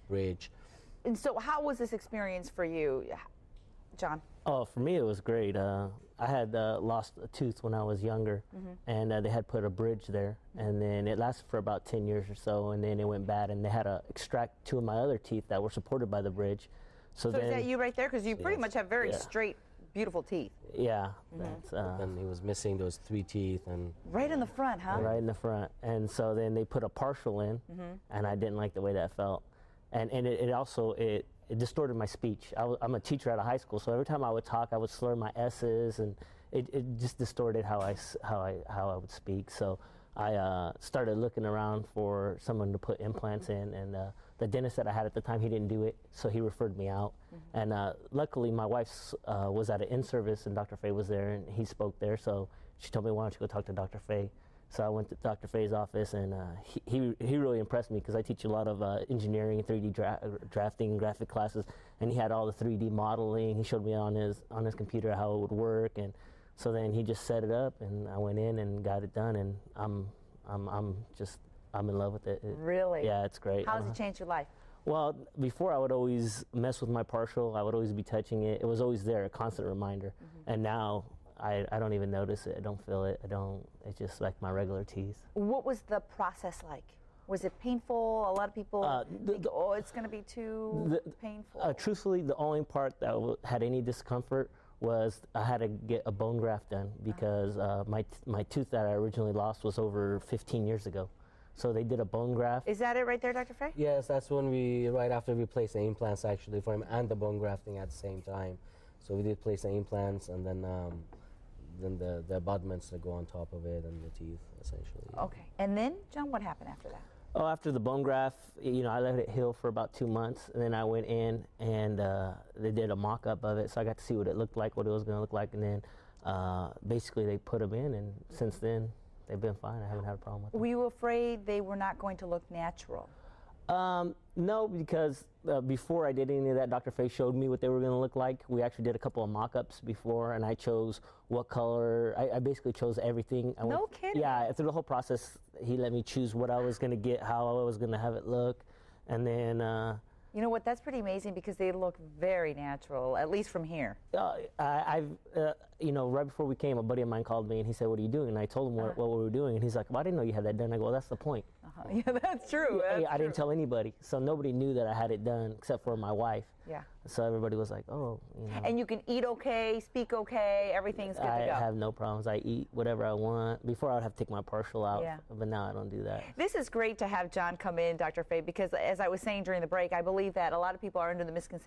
bridge. And so how was this experience for you, John? Oh, for me it was great. I had lost a tooth when I was younger, and they had put a bridge there, and then it lasted for about 10 years or so, and then it went bad, and they had to extract 2 of my other teeth that were supported by the bridge. So then, is that you right there? Because you pretty much have very Yeah. straight, beautiful teeth. Yeah. That's, And he was missing those 3 teeth, and Right in the front, huh? right in the front. And so then they put a partial in, and I didn't like the way that felt. And it also distorted my speech. I'm a teacher at a high school, so every time I would talk, I would slur my S's, and it just distorted how I would speak. So I started looking around for someone to put implants in, and the dentist that I had at the time, he didn't do it, so he referred me out. And luckily, my wife was at an in-service, and Dr. Fay was there, and he spoke there, so she told me, why don't you go talk to Dr. Fay? So I went to Dr. Fay's office, and he really impressed me because I teach a lot of engineering, 3D drafting, graphic classes, and he had all the 3D modeling. He showed me on his computer how it would work, and so then he just set it up, and I went in and got it done, and I'm in love with it. Really? Yeah, it's great. How has it changed your life? Well, before I would always mess with my partial. I would always be touching it. It was always there, a constant reminder. And now I don't even notice it. I don't feel it. It's just like my regular teeth. What was the process like? Was it painful? A lot of people think, oh, it's going to be too painful. Truthfully, the only part that had any discomfort was I had to get a bone graft done because my tooth that I originally lost was over 15 years ago. So they did a bone graft. Is that it right there, Dr. Fay? yes, that's when right after we placed the implants actually for him and the bone grafting at the same time. So we did place the implants, and then the abutments that go on top of it, and the teeth essentially. Okay. And then, John, what happened after that? Oh, after the bone graft, I let it heal for about 2 months, and then I went in and they did a mock-up of it, so I got to see what it looked like, what it was going to look like, and then basically they put them in, and since then they've been fine. I haven't had a problem with them. Were you afraid they were not going to look natural? No, because before I did any of that, Dr. Fay showed me what they were going to look like. We actually did a couple of mock-ups before, and I chose what color. I basically chose everything. No kidding? Yeah, through the whole process, he let me choose what I was going to get, how I was going to have it look, and then... You know what, that's pretty amazing because they look very natural, at least from here. right before we came, a buddy of mine called me and he said, "What are you doing?" And I told him what we were doing, and he's like, "Well, I didn't know you had that done." I go, "Well, that's the point." Yeah, that's true. I didn't tell anybody, so nobody knew that I had it done except for my wife. Yeah. So everybody was like, "Oh, And you can eat okay, speak okay, everything's good to go. I have no problems. I eat whatever I want. Before I would have to take my partial out, but now I don't do that. This is great to have John come in, Dr. Fay, because as I was saying during the break, I believe that a lot of people are under the misconception